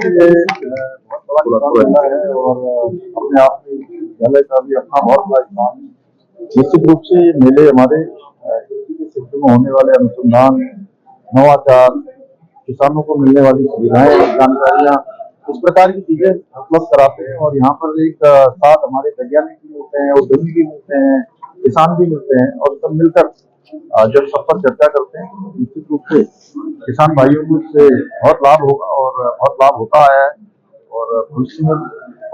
ये बहुत बड़ा मेला है और अपने आप में मेले का भी अपना बहुत बड़ा स्थान है। निश्चित रूप से ये मेले हमारे कृषि के क्षेत्र में होने वाले अनुसंधान, नवाचार, किसानों को मिलने वाली सुविधाएं, जानकारियां, इस प्रकार की चीजें उपलब्ध कराते हैं। और यहाँ पर एक साथ हमारे वैज्ञानिक भी मिलते हैं, उद्यमी भी मिलते हैं, किसान भी मिलते हैं और सब मिलकर जब सब पर चर्चा करते हैं तो निश्चित रूप से किसान भाइयों को इससे बहुत लाभ होगा और बहुत लाभ होता आया है। और भविष्य में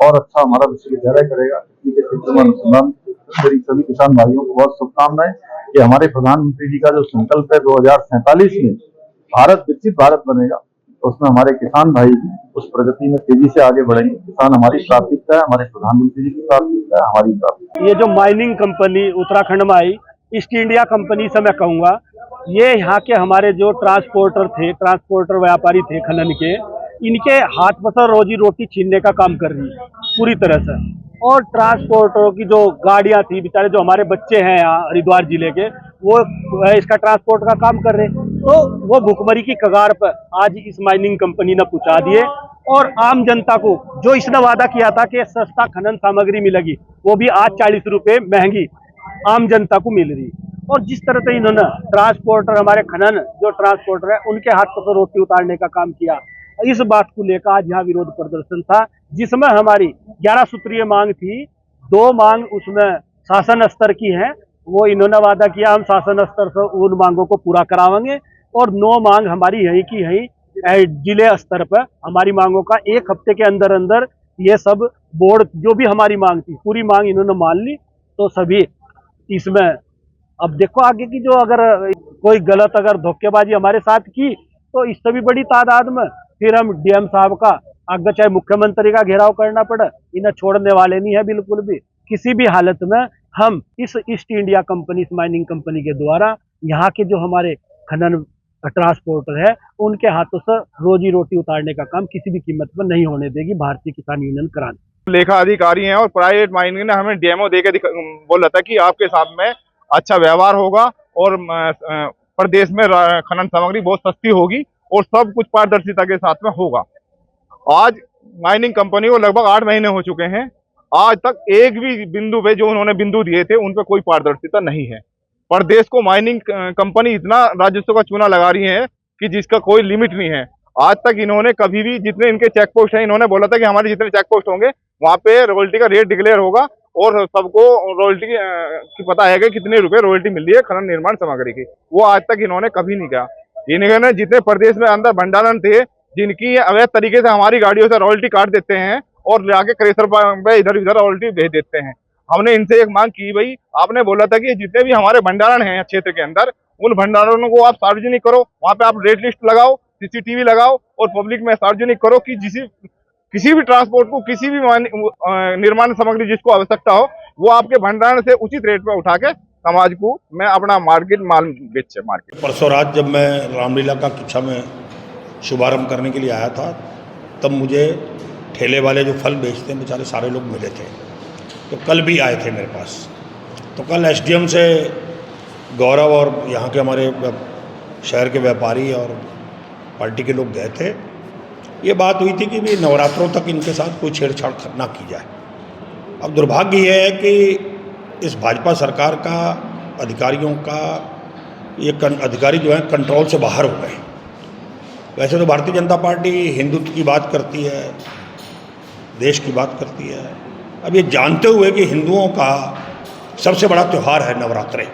और अच्छा हमारा विश्वविद्यालय करेगा। कृषि के क्षेत्र में अनुसंधान मेरी सभी किसान भाइयों को बहुत शुभकामनाएं कि हमारे प्रधानमंत्री जी का जो संकल्प है 2047 में भारत विकसित भारत बनेगा, तो उसमें हमारे किसान भाई भी उस प्रगति में तेजी से आगे बढ़ेंगे। किसान हमारी प्राथमिकता है, हमारे प्रधानमंत्री जी की प्राथमिकता है, हमारी प्राथमिकता। ये जो माइनिंग कंपनी उत्तराखंड में आई, ईस्ट इंडिया कंपनी से मैं कहूँगा, ये यहाँ के हमारे जो ट्रांसपोर्टर व्यापारी थे खनन के, इनके हाथ पसर रोजी रोटी छीनने का काम कर रही है पूरी तरह से। और ट्रांसपोर्टरों की जो गाड़ियाँ थी, बेचारे जो हमारे बच्चे हैं यहाँ हरिद्वार जिले के, वो इसका ट्रांसपोर्ट का काम कर रहे, तो वो भुखमरी की कगार पर आज इस माइनिंग कंपनी ने पहुंचा दिए। और आम जनता को जो इसने वादा किया था कि सस्ता खनन सामग्री मिलेगी, वो भी आज 40 रुपये महंगी आम जनता को मिल रही। और जिस तरह से इन्होंने ट्रांसपोर्टर, हमारे खनन जो ट्रांसपोर्टर है, उनके हाथ पर रोटी उतारने का काम किया, इस बात को लेकर आज यहाँ विरोध प्रदर्शन था, जिसमें हमारी 11 सूत्रीय मांग थी। 2 मांग उसमें शासन स्तर की है, वो इन्होंने वादा किया हम शासन स्तर से उन मांगों को पूरा करावेंगे। और 9 मांग हमारी यही की यही जिले स्तर पर हमारी मांगों का 1 हफ्ते के अंदर अंदर ये सब बोर्ड जो भी हमारी मांग थी, पूरी मांग इन्होंने मान ली। तो सभी इसमें अब देखो आगे की जो अगर कोई गलत अगर धोखेबाजी हमारे साथ की, तो इससे भी बड़ी तादाद में फिर हम डीएम साहब का आगे चाहे मुख्यमंत्री का घेराव करना पड़े, इन्हें छोड़ने वाले नहीं है बिल्कुल भी। किसी भी हालत में हम इस ईस्ट इंडिया कंपनी, इस माइनिंग कंपनी के द्वारा यहाँ के जो हमारे खनन ट्रांसपोर्टर है, उनके हाथों से रोजी रोटी उतारने का काम किसी भी कीमत पर नहीं होने देगी भारतीय किसान यूनियन क्रांति। लेखा अधिकारी हैं और प्राइवेट माइनिंग ने हमें डेमो देकर बोला था कि आपके साथ में अच्छा व्यवहार होगा और प्रदेश में खनन सामग्री बहुत सस्ती होगी और सब कुछ पारदर्शिता के साथ में होगा। आज माइनिंग कंपनी को लगभग 8 महीने हो चुके हैं, आज तक एक भी बिंदु पे जो उन्होंने बिंदु दिए थे उन पे कोई पारदर्शिता नहीं है। प्रदेश को माइनिंग कंपनी इतना राजस्व का चूना लगा रही है कि जिसका कोई लिमिट नहीं है। आज तक इन्होंने कभी भी, जितने इनके चेक पोस्ट हैं, इन्होंने बोला था कि हमारे जितने चेक पोस्ट होंगे वहाँ पे रॉयल्टी का रेट डिक्लेयर होगा और सबको रॉयल्टी की पता है कि कितने रुपए रॉयल्टी मिल रही है खनन निर्माण सामग्री की। वो आज तक इन्होंने कभी नहीं किया। इन्होंने जितने प्रदेश में अंदर भंडारण थे, जिनकी अवैध तरीके से हमारी गाड़ियों से रॉयल्टी काट देते हैं और लाके क्रेशर पे इधर उधर रॉयल्टी भेज देते हैं। हमने इनसे एक मांग की, भाई आपने बोला था कि जितने भी हमारे भंडारण हैं क्षेत्र के अंदर, उन भंडारणों को आप सार्वजनिक करो, वहाँ पे आप रेट लिस्ट लगाओ, सीसीटीवी लगाओ और पब्लिक में सार्वजनिक करो कि किसी भी ट्रांसपोर्ट को, किसी भी निर्माण सामग्री जिसको आवश्यकता हो, वो आपके भंडारण से उचित रेट पर उठा के समाज को मैं अपना माल बेचे। परसों रात जब मैं रामलीला का किच्छा में शुभारंभ करने के लिए आया था, तब मुझे ठेले वाले जो फल बेचते हैं बेचारे सारे लोग मिले थे। तो कल भी आए थे मेरे पास। तो कल एसडीएम से गौरव और यहाँ के हमारे शहर के व्यापारी और पार्टी के लोग गए थे। ये बात हुई थी कि भी नवरात्रों तक इनके साथ कोई छेड़छाड़ ना की जाए। अब दुर्भाग्य ये है कि इस भाजपा सरकार का अधिकारियों का ये अधिकारी जो हैं कंट्रोल से बाहर हो गए। वैसे तो भारतीय जनता पार्टी हिंदुत्व की बात करती है, देश की बात करती है। अब ये जानते हुए कि हिंदुओं का सबसे बड़ा त्यौहार है नवरात्रे,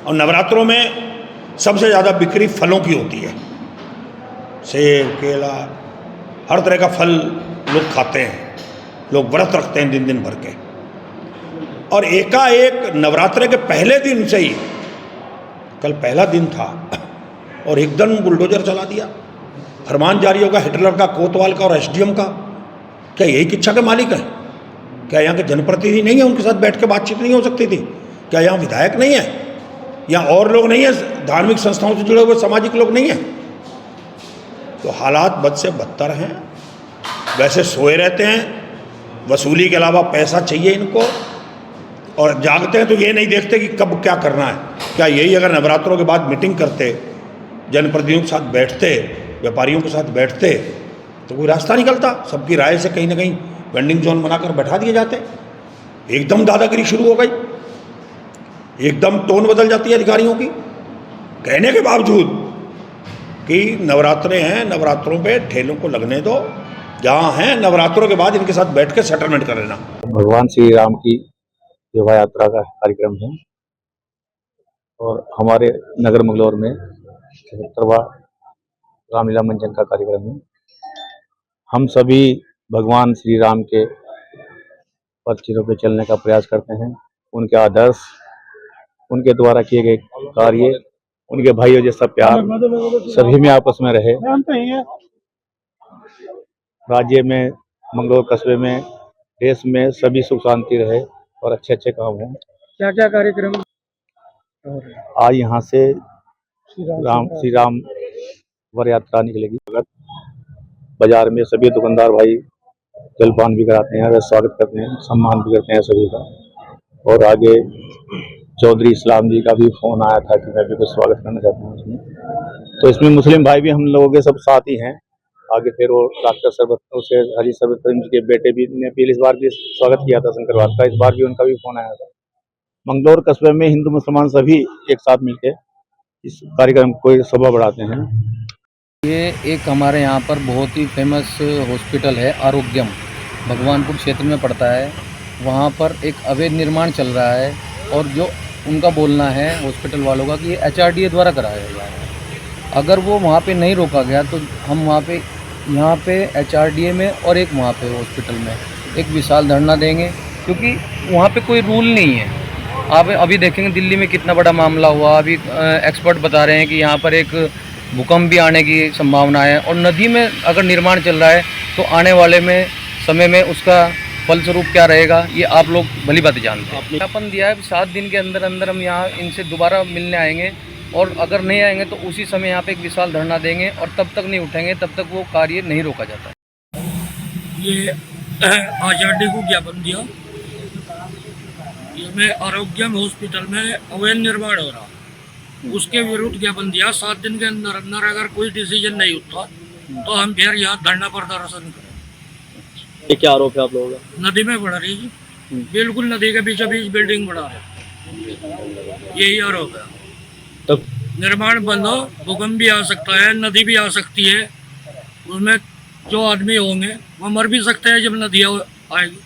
और नवरात्रों में सबसे ज़्यादा बिक्री फलों की होती है। सेब, केला, हर तरह का फल लोग खाते हैं, लोग व्रत रखते हैं दिन दिन भर के। और एकाएक नवरात्रे के पहले दिन से ही, कल पहला दिन था, और एकदम बुलडोजर चला दिया। फरमान जारी होगा हिटलर का, कोतवाल का और एसडीएम का। क्या यही किच्छा के मालिक हैं? क्या यहाँ के जनप्रतिनिधि नहीं है, उनके साथ बैठ के बातचीत नहीं हो सकती थी? क्या यहाँ विधायक नहीं है, या और लोग नहीं है, धार्मिक संस्थाओं से जुड़े हुए सामाजिक लोग नहीं हैं? तो हालात बद से बदतर हैं। वैसे सोए रहते हैं, वसूली के अलावा पैसा चाहिए इनको, और जागते हैं तो ये नहीं देखते कि कब क्या करना है। क्या यही अगर नवरात्रों के बाद मीटिंग करते, जनप्रतिनिधियों के साथ बैठते, व्यापारियों के साथ बैठते, तो कोई रास्ता निकलता, सबकी राय से कहीं ना कहीं वेंडिंग जोन बनाकर बैठा दिए जाते। एकदम दादागिरी शुरू हो गई, एकदम टोन बदल जाती है अधिकारियों की, कहने के बावजूद कि नवरात्रे हैं, नवरात्रों पे ठेलों को लगने दो, जहाँ हैं नवरात्रों के बाद इनके साथ बैठ के सेटलमेंट कर लेना। भगवान श्री राम की शोभा यात्रा का कार्यक्रम है और हमारे नगर मंगलौर में 77वां रामलीला मंचन का कार्यक्रम है। हम सभी भगवान श्री राम के पथचीरों पे चलने का प्रयास करते हैं। उनके आदर्श, उनके द्वारा किए गए कार्य, उनके भाइयों जैसा प्यार सभी में आपस में रहे। राज्य में, मंगलौर कस्बे में, देश में सभी सुख शांति रहे और अच्छे अच्छे काम हों। क्या क्या कार्यक्रम? आज यहाँ से श्री राम वर यात्रा निकलेगी। बाजार में सभी दुकानदार भाई जलपान भी कराते हैं, वे स्वागत करते हैं, सम्मान भी करते हैं सभी का। और आगे चौधरी इस्लाम जी का भी फोन आया था कि मैं भी कुछ स्वागत करना चाहता हूँ उसमें। तो इसमें मुस्लिम भाई भी हम लोगों के सब साथ ही हैं। आगे फिर वो डॉक्टर सरबत उसे हरी सरबत के बेटे भी ने इस बार भी स्वागत किया था शंकरवार का, इस बार भी उनका भी फोन आया था। मंगलौर कस्बे में हिंदू मुसलमान सभी एक साथ मिलकर इस कार्यक्रम को शोभा बढ़ाते हैं। ये एक हमारे यहाँ पर बहुत ही फेमस हॉस्पिटल है आरोग्यम, भगवानपुर क्षेत्र में पड़ता है। वहाँ पर एक अवैध निर्माण चल रहा है और जो उनका बोलना है हॉस्पिटल वालों का कि ये HRDA द्वारा कराया जा रहा है। अगर वो वहाँ पे नहीं रोका गया तो हम वहाँ पे यहाँ पे HRDA में और एक वहाँ पे हॉस्पिटल में एक विशाल धरना देंगे, क्योंकि वहाँ पे कोई रूल नहीं है। आप अभी देखेंगे दिल्ली में कितना बड़ा मामला हुआ। अभी एक्सपर्ट बता रहे हैं कि यहाँ पर एक भूकंप भी आने की संभावना है और नदी में अगर निर्माण चल रहा है तो आने वाले में समय में उसका फलस्वरूप क्या रहेगा ये आप लोग भली बात जानते हैं। ज्ञापन दिया है 7 दिन के अंदर अंदर हम यहाँ इनसे दोबारा मिलने आएंगे और अगर नहीं आएंगे तो उसी समय यहाँ पे एक विशाल धरना देंगे और तब तक नहीं उठेंगे तब तक वो कार्य नहीं रोका जाता। ये HRDA को ज्ञापन दिया, ये आरोग्यम हॉस्पिटल में अवैध निर्माण हो रहा, उसके विरुद्ध ज्ञापन दिया। 7 दिन के अंदर अंदर अगर कोई डिसीजन नहीं होता तो हम फिर यहाँ धरना प्रदर्शन करें। ये क्या आरोप है आप लोगों का? नदी में बढ़ा रही है, बिल्कुल नदी के बीचों बीच बिल्डिंग बढ़ा है, यही आरोप है। तब निर्माण बंद हो, भूकंप भी आ सकता है, नदी भी आ सकती है, उसमें जो आदमी होंगे वो मर भी सकते हैं जब नदी आएगी।